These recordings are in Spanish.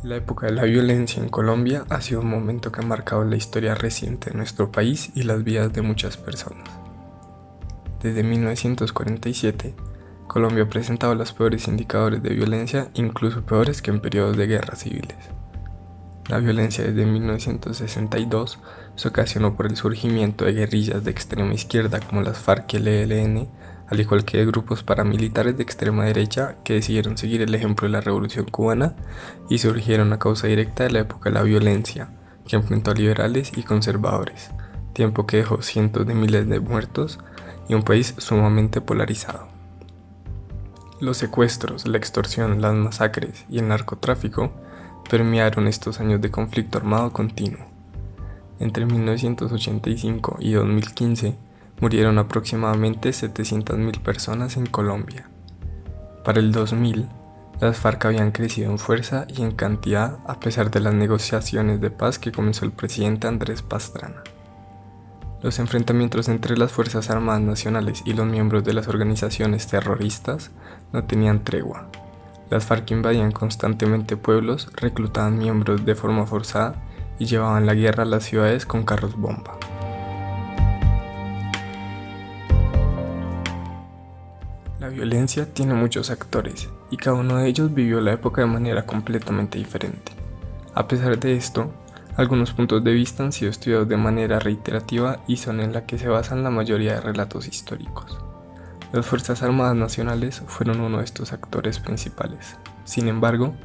La época de la violencia en Colombia ha sido un momento que ha marcado la historia reciente de nuestro país y las vidas de muchas personas. Desde 1947, Colombia ha presentado los peores indicadores de violencia, incluso peores que en periodos de guerras civiles. La violencia desde 1962 se ocasionó por el surgimiento de guerrillas de extrema izquierda como las FARC y el ELN, al igual que de grupos paramilitares de extrema derecha que decidieron seguir el ejemplo de la Revolución Cubana y surgieron a causa directa de la época de la violencia, que enfrentó a liberales y conservadores, tiempo que dejó cientos de miles de muertos y un país sumamente polarizado. Los secuestros, la extorsión, las masacres y el narcotráfico permearon estos años de conflicto armado continuo. Entre 1985 y 2015 murieron aproximadamente 700.000 personas en Colombia. Para el 2000, las FARC habían crecido en fuerza y en cantidad a pesar de las negociaciones de paz que comenzó el presidente Andrés Pastrana. Los enfrentamientos entre las Fuerzas Armadas Nacionales y los miembros de las organizaciones terroristas no tenían tregua. Las FARC invadían constantemente pueblos, reclutaban miembros de forma forzada y llevaban la guerra a las ciudades con carros bomba. La violencia tiene muchos actores y cada uno de ellos vivió la época de manera completamente diferente. A pesar de esto, algunos puntos de vista han sido estudiados de manera reiterativa y son en la que se basan la mayoría de relatos históricos. Las Fuerzas Armadas Nacionales fueron uno de estos actores principales. Sin embargo,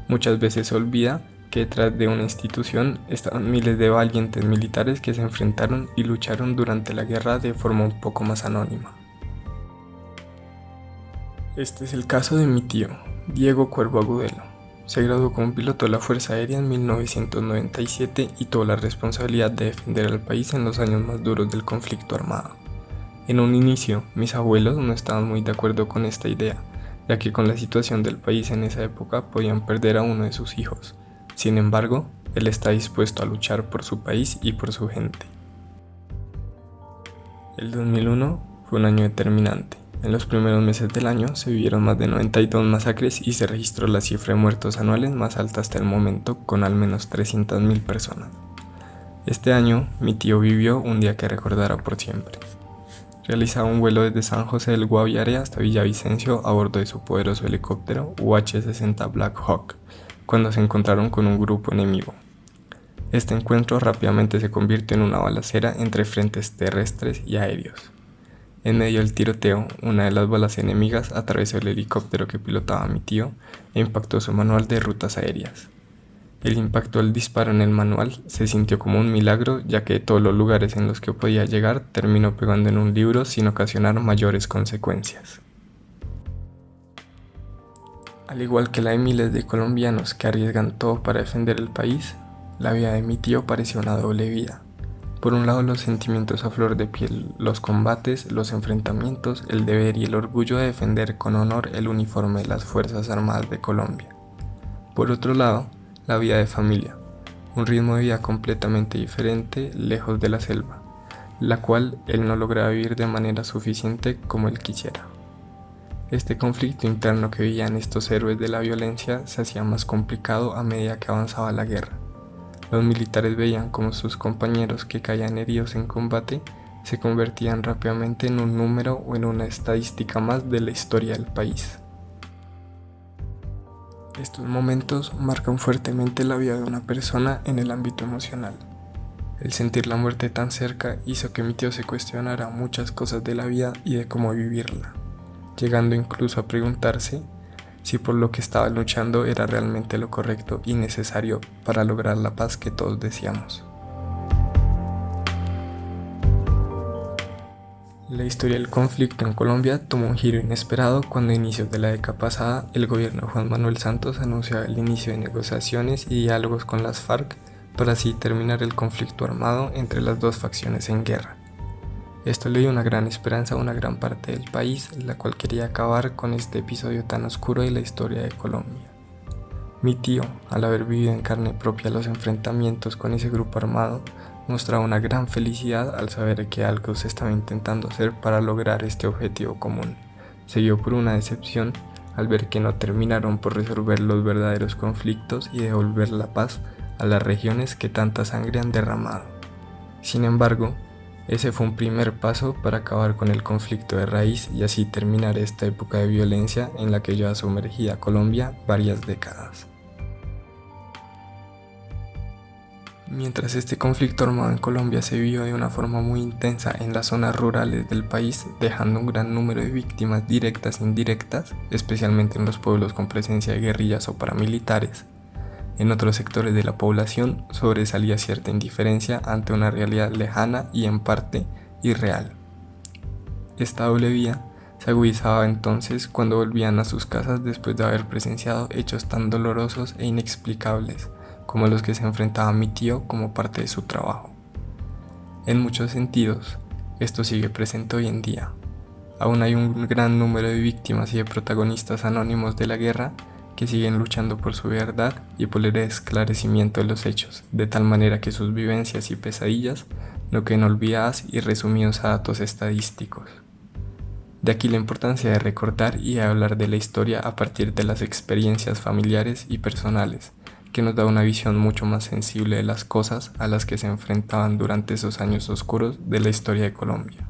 muchas veces se olvida que detrás de una institución estaban miles de valientes militares que se enfrentaron y lucharon durante la guerra de forma un poco más anónima. Este es el caso de mi tío, Diego Cuervo Agudelo. Se graduó como piloto de la Fuerza Aérea en 1997 y tuvo la responsabilidad de defender al país en los años más duros del conflicto armado. En un inicio, mis abuelos no estaban muy de acuerdo con esta idea, ya que con la situación del país en esa época podían perder a uno de sus hijos. Sin embargo, él está dispuesto a luchar por su país y por su gente. El 2001 fue un año determinante. En los primeros meses del año se vivieron más de 92 masacres y se registró la cifra de muertos anuales más alta hasta el momento, con al menos 300.000 personas. Este año, mi tío vivió un día que recordará por siempre. Realizaba un vuelo desde San José del Guaviare hasta Villavicencio a bordo de su poderoso helicóptero UH-60 Black Hawk, cuando se encontraron con un grupo enemigo. Este encuentro rápidamente se convirtió en una balacera entre frentes terrestres y aéreos. En medio del tiroteo, una de las balas enemigas atravesó el helicóptero que pilotaba mi tío e impactó su manual de rutas aéreas. El impacto del disparo en el manual se sintió como un milagro, ya que de todos los lugares en los que podía llegar terminó pegando en un libro sin ocasionar mayores consecuencias. Al igual que la de miles de colombianos que arriesgan todo para defender el país, la vida de mi tío parecía una doble vida. Por un lado, los sentimientos a flor de piel, los combates, los enfrentamientos, el deber y el orgullo de defender con honor el uniforme de las Fuerzas Armadas de Colombia. Por otro lado, la vida de familia, un ritmo de vida completamente diferente, lejos de la selva, la cual él no lograba vivir de manera suficiente como él quisiera. Este conflicto interno que vivían estos héroes de la violencia se hacía más complicado a medida que avanzaba la guerra. Los militares veían como sus compañeros que caían heridos en combate se convertían rápidamente en un número o en una estadística más de la historia del país. Estos momentos marcan fuertemente la vida de una persona en el ámbito emocional. El sentir la muerte tan cerca hizo que mi tío se cuestionara muchas cosas de la vida y de cómo vivirla, llegando incluso a preguntarse si por lo que estaba luchando era realmente lo correcto y necesario para lograr la paz que todos deseamos. La historia del conflicto en Colombia tomó un giro inesperado cuando a inicios de la década pasada el gobierno de Juan Manuel Santos anunció el inicio de negociaciones y diálogos con las FARC para así terminar el conflicto armado entre las dos facciones en guerra. Esto le dio una gran esperanza a una gran parte del país, la cual quería acabar con este episodio tan oscuro de la historia de Colombia. Mi tío, al haber vivido en carne propia los enfrentamientos con ese grupo armado, mostraba una gran felicidad al saber que algo se estaba intentando hacer para lograr este objetivo común, seguido por una decepción al ver que no terminaron por resolver los verdaderos conflictos y devolver la paz a las regiones que tanta sangre han derramado. Sin embargo, ese fue un primer paso para acabar con el conflicto de raíz y así terminar esta época de violencia en la que lleva sumergida Colombia varias décadas. Mientras este conflicto armado en Colombia se vivió de una forma muy intensa en las zonas rurales del país, dejando un gran número de víctimas directas e indirectas, especialmente en los pueblos con presencia de guerrillas o paramilitares, en otros sectores de la población sobresalía cierta indiferencia ante una realidad lejana y en parte irreal. Esta doble vía se agudizaba entonces cuando volvían a sus casas después de haber presenciado hechos tan dolorosos e inexplicables como los que se enfrentaba mi tío como parte de su trabajo. En muchos sentidos, esto sigue presente hoy en día. Aún hay un gran número de víctimas y de protagonistas anónimos de la guerra que siguen luchando por su verdad y por el esclarecimiento de los hechos, de tal manera que sus vivencias y pesadillas no queden olvidadas y resumidos a datos estadísticos. De aquí la importancia de recordar y de hablar de la historia a partir de las experiencias familiares y personales, que nos da una visión mucho más sensible de las cosas a las que se enfrentaban durante esos años oscuros de la historia de Colombia.